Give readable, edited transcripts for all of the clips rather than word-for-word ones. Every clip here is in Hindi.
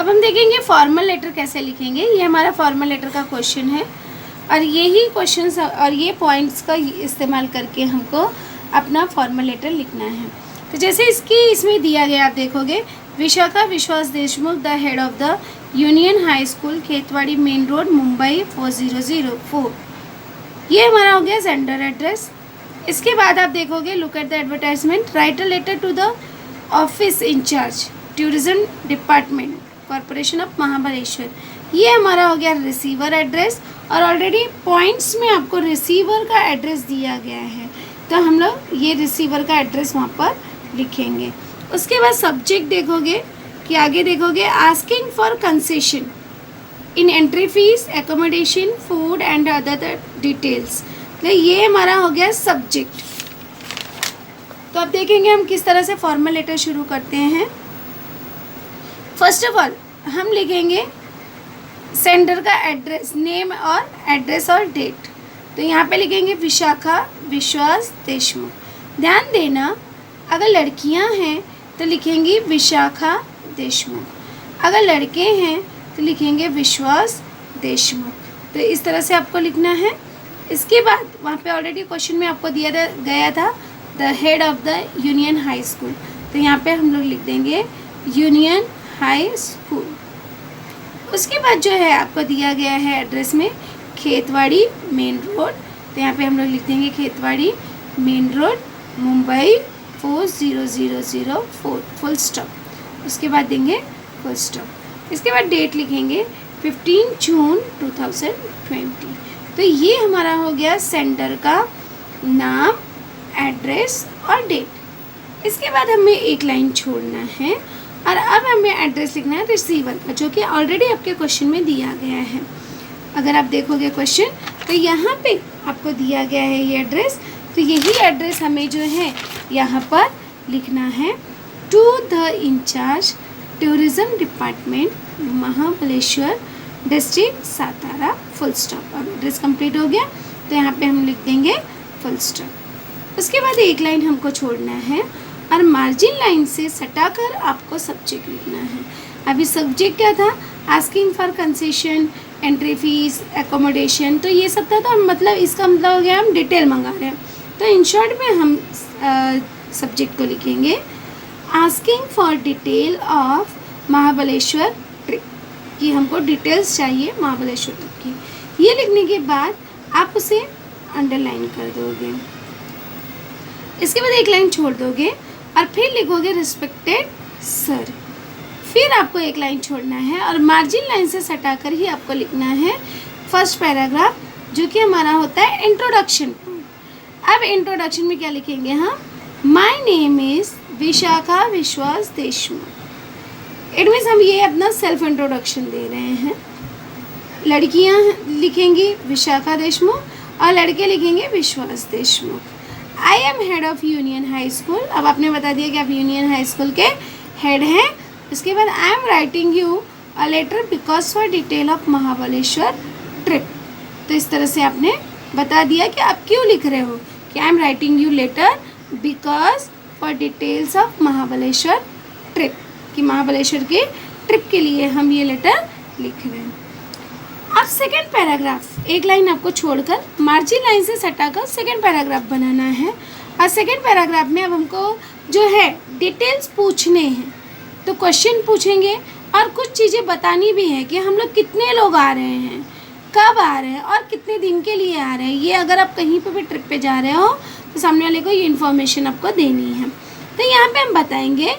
अब हम देखेंगे फॉर्मल लेटर कैसे लिखेंगे। ये हमारा फॉर्मल लेटर का क्वेश्चन है और यही क्वेश्चन और ये पॉइंट्स का इस्तेमाल करके हमको अपना फॉर्मल लेटर लिखना है। तो जैसे इसमें दिया गया, आप देखोगे विशाखा विश्वास Deshmukh the head of the union high school Khetwadi main road Mumbai 4004। ये हमारा हो गया सेंडर एड्रेस। इसके बाद आप देखोगे look at the advertisement, write a letter to the office incharge tourism department corporation of Mahabaleshwar. ये हमारा हो गया रिसीवर एड्रेस और ऑलरेडी पॉइंट्स में आपको रिसीवर का एड्रेस दिया गया है, तो हम लोग ये रिसीवर का एड्रेस वहाँ पर लिखेंगे। उसके बाद सब्जेक्ट देखोगे कि आगे देखोगे asking for concession in entry fees accommodation food and other details. तो ये हमारा हो गया सब्जेक्ट। तो अब देखेंगे हम किस तरह से फॉर्मल लेटर शुरू करते हैं। फर्स्ट ऑफ ऑल हम लिखेंगे सेंडर का एड्रेस, नेम और एड्रेस और डेट। तो यहाँ पे लिखेंगे विशाखा विश्वास देशमुख। ध्यान देना, अगर लड़कियाँ हैं तो लिखेंगी विशाखा देशमुख, अगर लड़के हैं तो लिखेंगे विश्वास देशमुख। तो इस तरह से आपको लिखना है। इसके बाद वहाँ पे ऑलरेडी क्वेश्चन में आपको दिया गया था the head of the union high school, तो यहाँ पे हम लोग लिख देंगे यूनियन हाई स्कूल। उसके बाद जो है आपको दिया गया है एड्रेस में खेतवाड़ी मेन रोड, तो यहाँ पे हम लोग लिख देंगे Khetwadi main road Mumbai 4004 full stop. उसके बाद देंगे फुल स्टॉप। इसके बाद डेट लिखेंगे 15 जून 2020। तो ये हमारा हो गया सेंडर का नाम, एड्रेस और डेट। इसके बाद हमें एक लाइन छोड़ना है और अब हमें एड्रेस लिखना है रिसीवर का, जो कि ऑलरेडी आपके क्वेश्चन में दिया गया है। अगर आप देखोगे क्वेश्चन तो यहाँ पे आपको दिया गया है ये एड्रेस, तो यही एड्रेस हमें जो है यहाँ पर लिखना है to the incharge tourism department Mahabaleshwar district Satara full stop. अब एड्रेस कंप्लीट हो गया तो यहाँ पे हम लिख देंगे फुल स्टॉप। उसके बाद एक लाइन हमको छोड़ना है और मार्जिन लाइन से सटाकर आपको सब्जेक्ट लिखना है। अभी सब्जेक्ट क्या था, asking for concession, entry fees, accommodation, तो ये सब था। तो मतलब इसका मतलब हो गया हम डिटेल मंगा रहे हैं। तो इन शॉर्ट में हम सब्जेक्ट को लिखेंगे asking for detail of Mahabaleshwar trip, कि हमको डिटेल्स चाहिए महाबलेश्वर ट्रिप की। ये लिखने के बाद आप उसे अंडरलाइन कर दोगे। इसके बाद एक लाइन छोड़ दोगे और फिर लिखोगे रिस्पेक्टेड सर। फिर आपको एक लाइन छोड़ना है और मार्जिन लाइन से सटाकर ही आपको लिखना है फर्स्ट पैराग्राफ, जो कि हमारा होता है इंट्रोडक्शन। अब इंट्रोडक्शन में क्या लिखेंगे हम, माय नेम इज़ विशाखा विश्वास देशमुख। इट मीन्स हम ये अपना सेल्फ इंट्रोडक्शन दे रहे हैं। लड़कियां लिखेंगी विशाखा देशमुख और लड़के लिखेंगे Vishwas Deshmukh. I am head of union high school. अब आपने बता दिया कि आप यूनियन हाई स्कूल के हेड हैं। उसके बाद I am writing you a letter because for detail of Mahabaleshwar trip. तो इस तरह से आपने बता दिया कि आप क्यों लिख रहे हो, कि आई am writing you later because for details of Mahabaleshwar trip, कि महाबलेश्वर के ट्रिप के लिए हम ये लेटर लिख रहे हैं। अब सेकेंड पैराग्राफ, एक लाइन आपको छोड़कर मार्जिन लाइन से सटाकर सेकेंड पैराग्राफ बनाना है। और सेकेंड पैराग्राफ में अब हमको जो है डिटेल्स पूछने हैं, तो क्वेश्चन पूछेंगे और कुछ चीज़ें बतानी भी है कि हम लोग कितने लोग आ रहे हैं, कब आ रहे हैं और कितने दिन के लिए आ रहे हैं। ये अगर आप कहीं पे भी ट्रिप पे जा रहे हो तो सामने वाले को ये इन्फॉर्मेशन आपको देनी है। तो यहाँ पे हम बताएंगे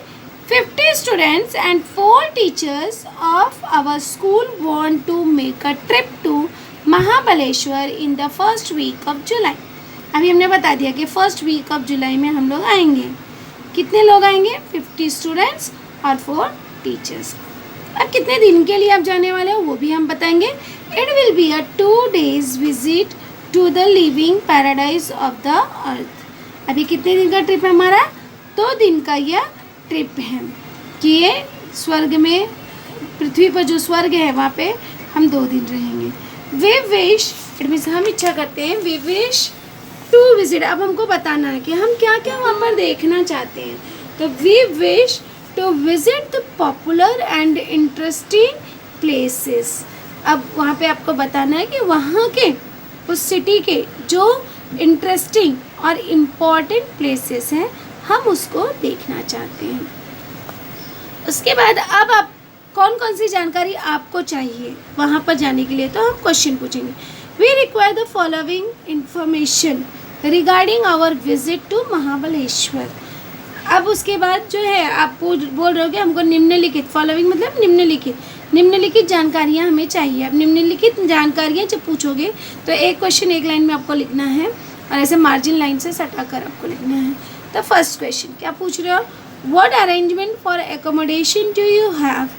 50 students and 4 teachers of our school want to make a trip to Mahabaleshwar in the first week of July। अभी हमने बता दिया कि फर्स्ट वीक ऑफ जुलाई में हम लोग आएंगे। कितने लोग आएंगे, 50 स्टूडेंट्स और 4 टीचर्स। अब कितने दिन के लिए आप जाने वाले हो वो भी हम बताएंगे। It will be a 2 days visit to the living paradise of the earth. अभी कितने दिन का ट्रिप है हमारा, 2 दिन का यह ट्रिप है कि ये स्वर्ग में, पृथ्वी पर जो स्वर्ग है वहाँ पे हम 2 दिन रहेंगे। वी विश, इट मीन्स हम इच्छा करते हैं, वी विश टू विजिट। अब हमको बताना है कि हम क्या क्या वहाँ पर देखना चाहते हैं। तो we wish to visit the popular and interesting places. अब वहाँ पे आपको बताना है कि वहाँ के उस सिटी के जो इंटरेस्टिंग और इम्पॉर्टेंट प्लेसेस हैं हम उसको देखना चाहते हैं। उसके बाद अब आप कौन कौन सी जानकारी आपको चाहिए वहाँ पर जाने के लिए, तो हम क्वेश्चन पूछेंगे। We require the following information regarding our visit to Mahabaleshwar. अब उसके बाद जो है आप बोल रहे हो कि हमको निम्नलिखित, फॉलोइंग मतलब निम्नलिखित जानकारियाँ हमें चाहिए। अब निम्नलिखित जानकारियाँ जब पूछोगे तो एक क्वेश्चन एक लाइन में आपको लिखना है और ऐसे मार्जिन लाइन से सटाकर आपको लिखना है। तो फर्स्ट क्वेश्चन क्या पूछ रहे हो, what arrangement for accommodation do you have.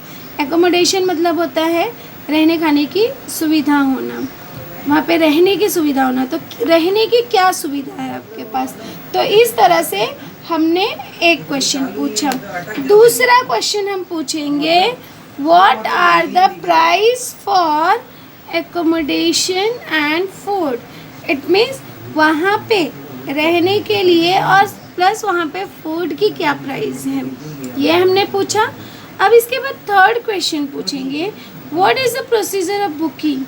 Accommodation मतलब होता है रहने खाने की सुविधा होना, वहाँ पे रहने की सुविधा होना। तो रहने की क्या सुविधा है आपके पास, तो इस तरह से हमने एक क्वेश्चन पूछा। दूसरा क्वेश्चन हम पूछेंगे what are the price for accommodation and food. It means वहाँ पे रहने के लिए और प्लस वहाँ पे फूड की क्या प्राइस है, ये हमने पूछा। अब इसके बाद थर्ड क्वेश्चन पूछेंगे what is the procedure of booking,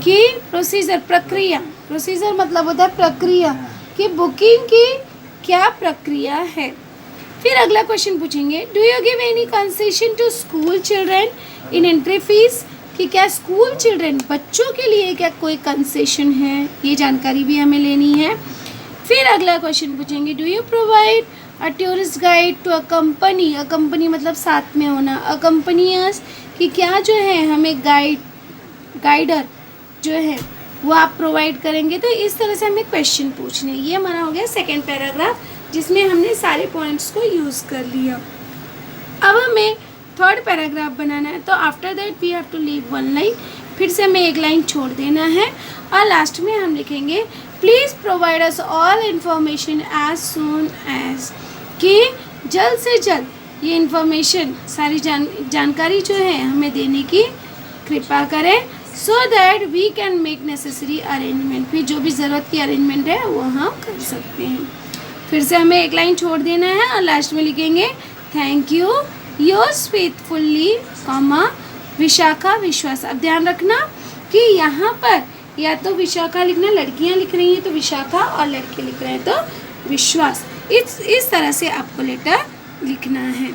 कि प्रोसीजर प्रक्रिया, प्रोसीजर मतलब होता है प्रक्रिया, कि बुकिंग की क्या प्रक्रिया है। फिर अगला क्वेश्चन पूछेंगे do you give any concession to school children in entry fees, कि क्या स्कूल चिल्ड्रेन बच्चों के लिए क्या कोई कंसेशन है, ये जानकारी भी हमें लेनी है। फिर अगला क्वेश्चन पूछेंगे do you provide a tourist guide to a company, a company मतलब साथ में होना, अकम्पनियर्स, कि क्या जो है हमें गाइडर जो है वो आप प्रोवाइड करेंगे। तो इस तरह से हमें क्वेश्चन पूछने, ये हमारा हो गया सेकेंड पैराग्राफ जिसमें हमने सारे पॉइंट्स को यूज़ कर लिया। अब हमें थर्ड पैराग्राफ बनाना है, तो after that we have to leave one line, फिर से हमें एक लाइन छोड़ देना है और लास्ट में हम लिखेंगे please provide us all information as soon as, कि जल्द से जल्द ये इन्फॉर्मेशन सारी जानकारी जो है हमें देने की कृपा करें, so that we can make necessary arrangement, फिर जो भी ज़रूरत की अरेंजमेंट है वो हम कर सकते हैं। फिर से हमें एक लाइन छोड़ देना है और लास्ट में लिखेंगे thank you yours faithfully comma Vishakha Vishwas. अब ध्यान रखना कि यहाँ पर या तो विशाखा लिखना, लड़कियाँ लिख रही हैं तो विशाखा और लड़के लिख रहे हैं तो विश्वास, इस तरह से आपको लेटर लिखना है।